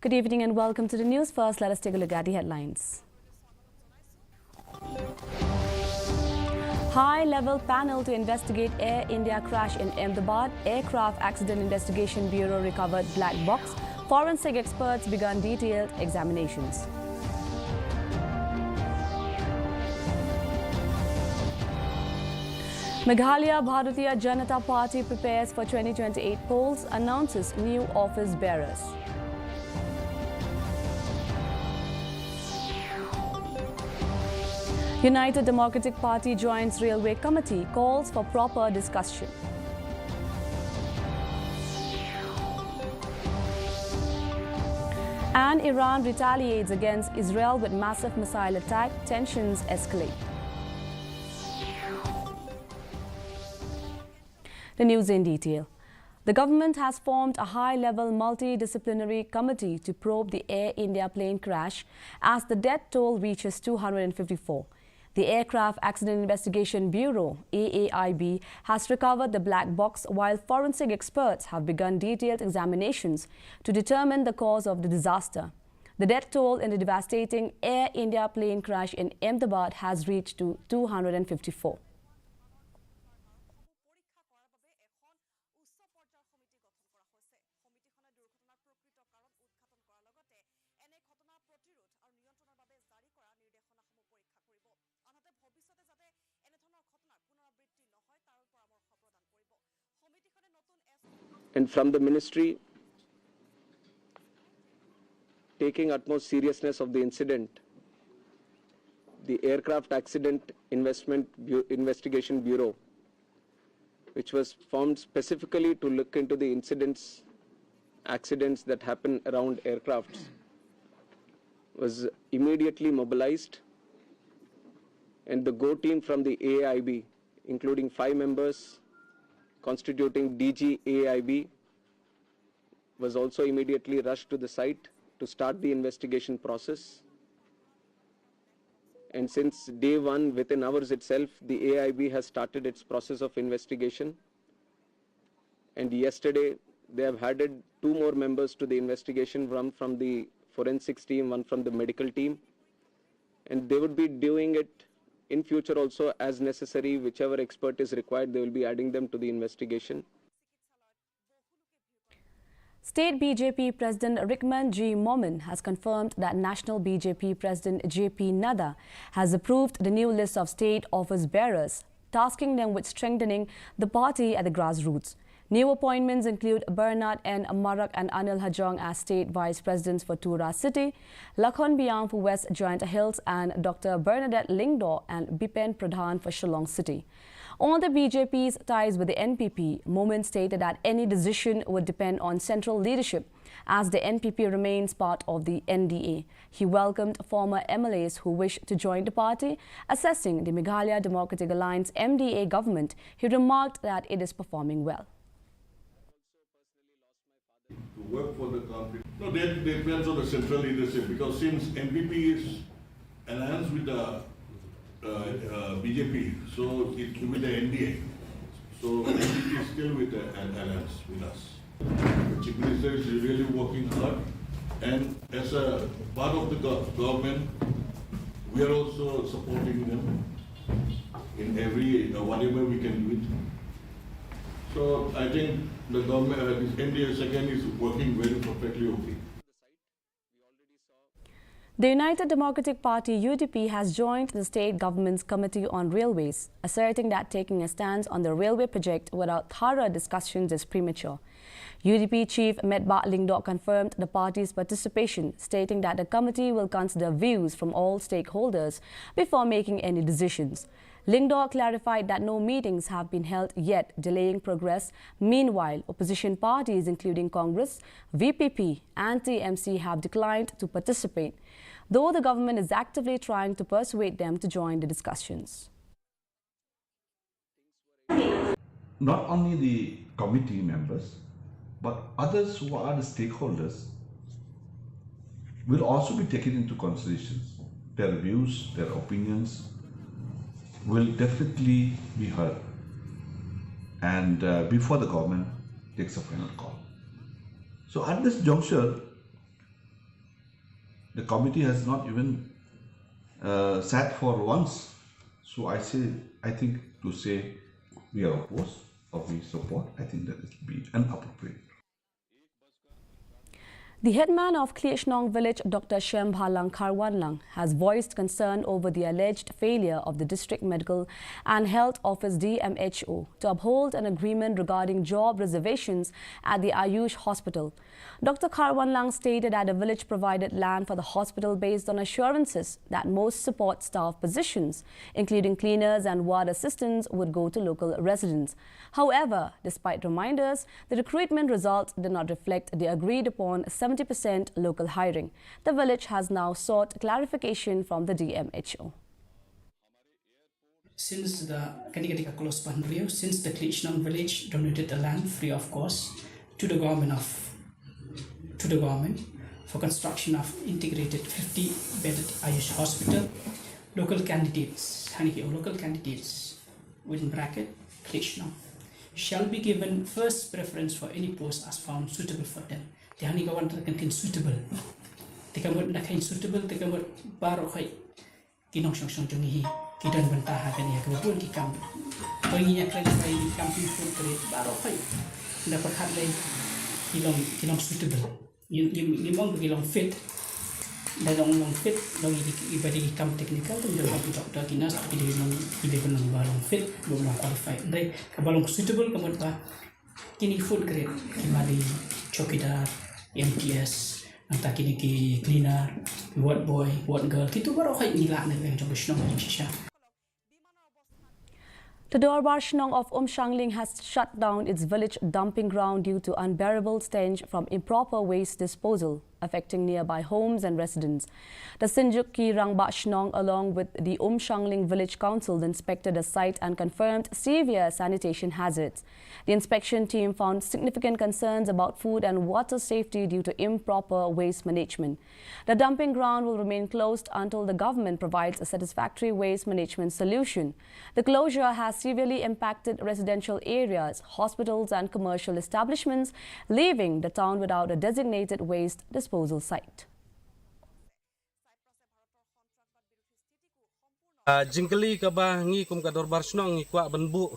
Good evening and welcome to the news. First, let us take a look at the headlines. High-level panel to investigate Air India crash in Ahmedabad. Aircraft Accident Investigation Bureau recovered black box. Forensic experts began detailed examinations. Meghalaya Bharatiya Janata Party prepares for 2028 polls, announces new office bearers. United Democratic Party joins Railway Committee, calls for proper discussion. And Iran retaliates against Israel with massive missile attack, tensions escalate. The news in detail. The government has formed a high-level multidisciplinary committee to probe the Air India plane crash as the death toll reaches 254. The Aircraft Accident Investigation Bureau, AAIB, has recovered the black box while forensic experts have begun detailed examinations to determine the cause of the disaster. The death toll in the devastating Air India plane crash in Ahmedabad has reached to 254. And from the ministry, taking utmost seriousness of the incident, the Aircraft Accident Investigation Bureau, which was formed specifically to look into the accidents that happen around aircrafts, was immediately mobilized, and the GO team from the AIB, including 5 members constituting DG AIB, was also immediately rushed to the site to start the investigation process. And since day one, within hours itself, the AIB has started its process of investigation. And yesterday, they have added 2 more members to the investigation, one from the forensics team, one from the medical team. And they would be doing it in future also as necessary. Whichever expert is required, they will be adding them to the investigation. State BJP President Rickman G. Momin has confirmed that National BJP President J.P. Nadda has approved the new list of state office bearers, tasking them with strengthening the party at the grassroots. New appointments include Bernard N. Marak and Anil Hajong as state vice presidents for Tura City, Lakhon Biang for West Joint Hills, and Dr. Bernadette Lingdaw and Bipen Pradhan for Shillong City. On the BJP's ties with the NPP, Momin stated that any decision would depend on central leadership as the NPP remains part of the NDA. He welcomed former MLAs who wish to join the party. Assessing the Meghalaya Democratic Alliance MDA government, he remarked that it is performing well. To work for the country. No, that depends on the central leadership, because since NPP is alliance with the BJP, so it with the NDA, so NPP is still with an alliance with us. The Chief Minister is really working hard, and as a part of the government, we are also supporting them in every whatever we can do it. So I think the government, this NDA second is working very perfectly okay. The United Democratic Party UDP has joined the state government's Committee on Railways, asserting that taking a stance on the railway project without thorough discussions is premature. UDP Chief Medba Lingdaw confirmed the party's participation, stating that the committee will consider views from all stakeholders before making any decisions. Lingdaw clarified that no meetings have been held yet, delaying progress. Meanwhile, opposition parties including Congress, VPP and TMC have declined to participate, though the government is actively trying to persuade them to join the discussions. Not only the committee members, but others who are the stakeholders will also be taken into consideration. Their views, their opinions will definitely be heard, and before the government takes a final call. So at this juncture, the committee has not even sat for once. So I think to say we are opposed or we support, I think that it would be inappropriate. The headman of Kliechnong village, Dr. Shembhalang Karwanlang, has voiced concern over the alleged failure of the District Medical and Health Office DMHO to uphold an agreement regarding job reservations at the Ayush Hospital. Dr. Karwanlang stated that the village provided land for the hospital based on assurances that most support staff positions, including cleaners and ward assistants, would go to local residents. However, despite reminders, the recruitment results did not reflect the agreed upon 70% local hiring. The village has now sought clarification from the DMHO. Since the since the Kliechnong village donated the land free of cost to the government for construction of integrated 50-bedded Ayush hospital, local candidates within bracket Kliechnong shall be given first preference for any post as found suitable for them. They honey go under suitable. They come with suitable, they come with barokay. Kinong shong jungi, kidan bentaha kani kebetulan kikam. Penginya kredit by camping food credit barokay. Dapat hadlay kilong suitable. Yung kilong fit. Dan long fit, long ibadi kam technical tu jalan doktor kinas tapi dia belum balong fit, belum qualified. Ndai kabalong suitable kemudian pa kini food grade kembali cokidar, MTS, nanti kini ki cleaner, ward boy, ward girl, gitu baru kayak nilai yang coba senang macam The Dorbar Shnong of Shangling has shut down its village dumping ground due to unbearable stench from improper waste disposal, affecting nearby homes and residents. The Sinjuk Ki Rangba Shnong, along with the Shangling Village Council, inspected the site and confirmed severe sanitation hazards. The inspection team found significant concerns about food and water safety due to improper waste management. The dumping ground will remain closed until the government provides a satisfactory waste management solution. The closure has severely impacted residential areas, hospitals and commercial establishments, leaving the town without a designated waste disposal site. Jingkali kaba ngi kum ka Dorbar Shnong ngi kwa benbu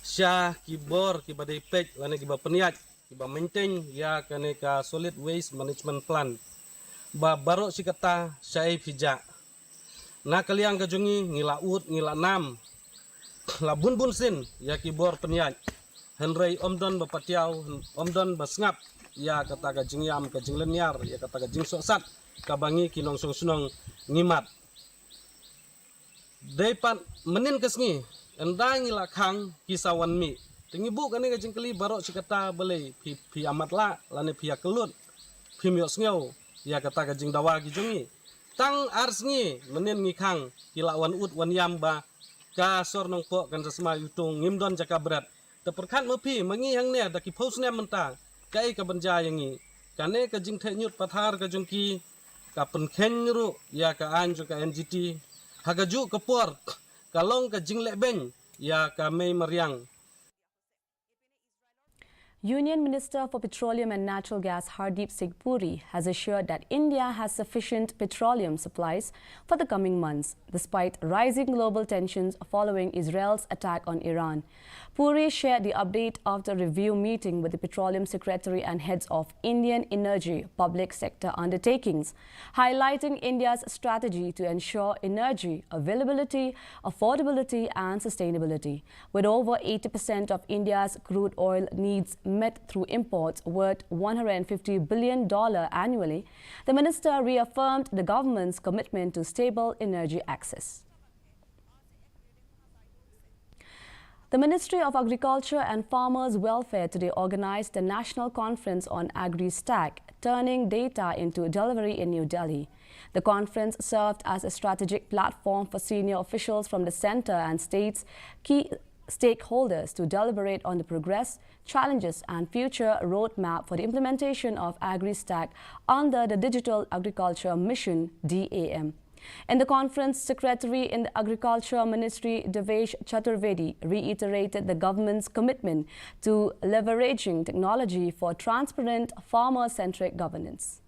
sya kibor kiba depek lane kiba peniat kiba maintain ya kane ka solid waste management plan ba baro sikata syai fija na kaliang ka jungi ngila ut ngila nam la bun sin ya kibor peniat henrei omdon ba patiau omdon ba sngap ya kata ka jingyam ka jinglenyar ya kata ka jingsosat kabangi kinong sunong ngimat Depan menin kesngi, endang ila kang kisawan mi. Tengi bu kani kajing keli barok sikata boleh pi amat la, lane pi kelut, pi miok sngau, ya kata kajing dawa kijungi. Tang arsngi menin ngi kang kila wan ut wan yam ba, ka sor nong po kan sesma yutung ngimdon jaka berat. Teperkan mepi mengi hang ne daki pos ne mentang, kai ka benja yangi. Kane kajing tenyut pathar kajung ki, ka penken ru ya ka anju ka NGT. Hagaju kepor kalong ke jinglek beng ya kami meriang. Union Minister for Petroleum and Natural Gas Hardeep Singh Puri has assured that India has sufficient petroleum supplies for the coming months, despite rising global tensions following Israel's attack on Iran. Puri shared the update after a review meeting with the Petroleum Secretary and heads of Indian energy public sector undertakings, highlighting India's strategy to ensure energy availability, affordability and sustainability. With over 80% of India's crude oil needs met through imports worth $150 billion annually, the minister reaffirmed the government's commitment to stable energy access. The Ministry of Agriculture and Farmers' Welfare today organized the National Conference on Agri-Stack, Turning Data into Delivery in New Delhi. The conference served as a strategic platform for senior officials from the centre and states, key stakeholders to deliberate on the progress, challenges and future roadmap for the implementation of Agri-Stack under the Digital Agriculture Mission (DAM). In the conference, Secretary in the Agriculture Ministry Devesh Chaturvedi reiterated the government's commitment to leveraging technology for transparent, farmer-centric governance.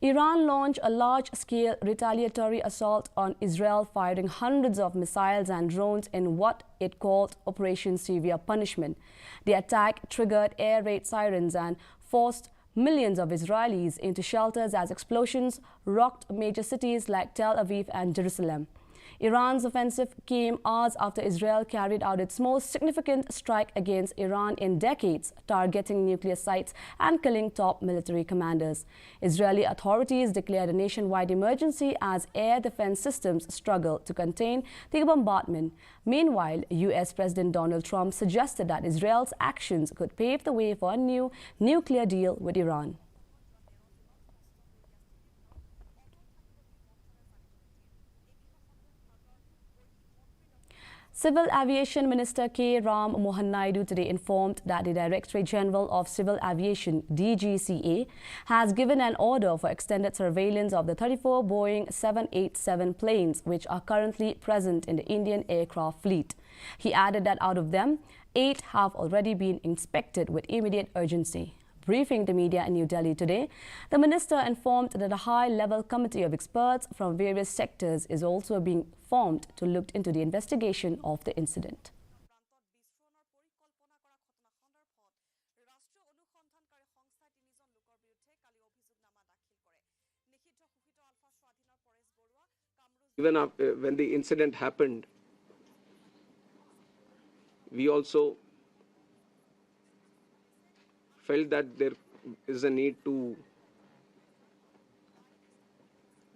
Iran launched a large-scale retaliatory assault on Israel, firing hundreds of missiles and drones in what it called Operation Severe Punishment. The attack triggered air raid sirens and forced millions of Israelis into shelters as explosions rocked major cities like Tel Aviv and Jerusalem. Iran's offensive came hours after Israel carried out its most significant strike against Iran in decades, targeting nuclear sites and killing top military commanders. Israeli authorities declared a nationwide emergency as air defense systems struggle to contain the bombardment. Meanwhile, U.S. President Donald Trump suggested that Israel's actions could pave the way for a new nuclear deal with Iran. Civil Aviation Minister K. Ram Mohan Naidu today informed that the Directorate General of Civil Aviation (DGCA) has given an order for extended surveillance of the 34 Boeing 787 planes which are currently present in the Indian aircraft fleet. He added that out of them, 8 have already been inspected with immediate urgency. Briefing the media in New Delhi today, the minister informed that a high-level committee of experts from various sectors is also being formed to look into the investigation of the incident. Even after, when the incident happened, we also felt that there is a need to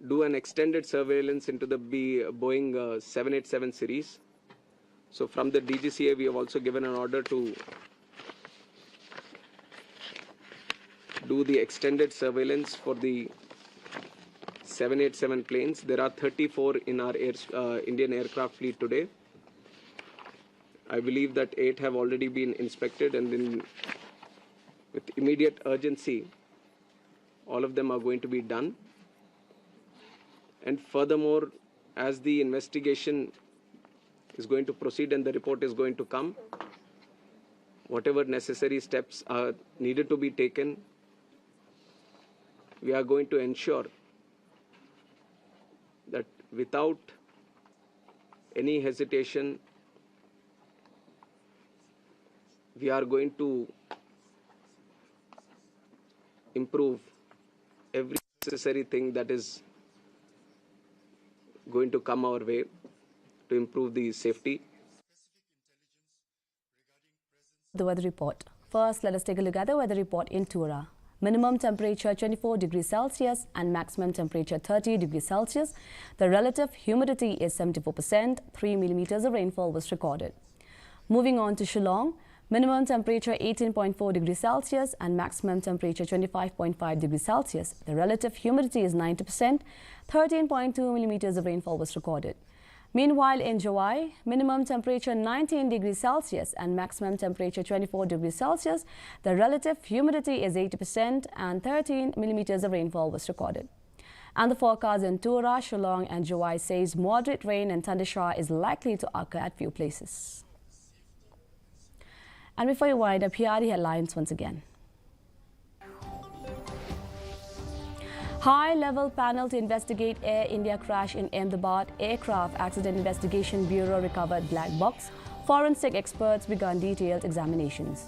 do an extended surveillance into the Boeing 787 series. So from the DGCA, we have also given an order to do the extended surveillance for the 787 planes. There are 34 in our Indian aircraft fleet today. I believe that 8 have already been inspected, and then with immediate urgency, all of them are going to be done. And furthermore, as the investigation is going to proceed and the report is going to come, whatever necessary steps are needed to be taken, we are going to ensure that without any hesitation, we are going to improve every necessary thing that is going to come our way to improve the safety. The weather report. First, let us take a look at the weather report in Tura. Minimum temperature 24 degrees Celsius and maximum temperature 30 degrees Celsius. The relative humidity is 74%. 3 millimeters of rainfall was recorded. Moving on to Shillong. Minimum temperature 18.4 degrees Celsius and maximum temperature 25.5 degrees Celsius. The relative humidity is 90%. 13.2 millimeters of rainfall was recorded. Meanwhile, in Jawai, minimum temperature 19 degrees Celsius and maximum temperature 24 degrees Celsius. The relative humidity is 80% and 13 millimeters of rainfall was recorded. And the forecast in Tura, Shillong and Jawai says moderate rain and thundershower is likely to occur at few places. And before you wind up, here are the headlines once again. High-level panel to investigate Air India crash in Ahmedabad. Aircraft Accident Investigation Bureau recovered black box. Forensic experts began detailed examinations.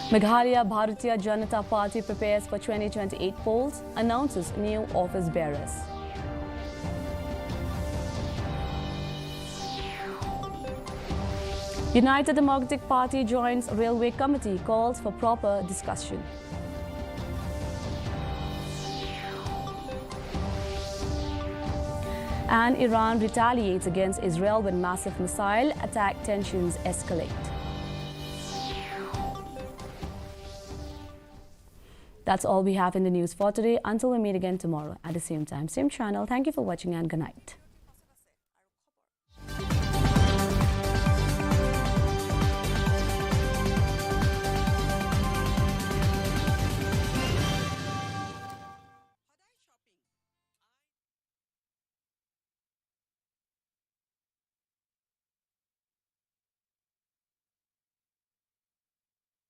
Meghalaya Bharatiya Janata Party prepares for 2028 polls, announces new office bearers. United Democratic Party joins Railway Committee, calls for proper discussion. And Iran retaliates against Israel with massive missile attack, tensions escalate. That's all we have in the news for today. Until we meet again tomorrow at the same time, same channel. Thank you for watching and good night.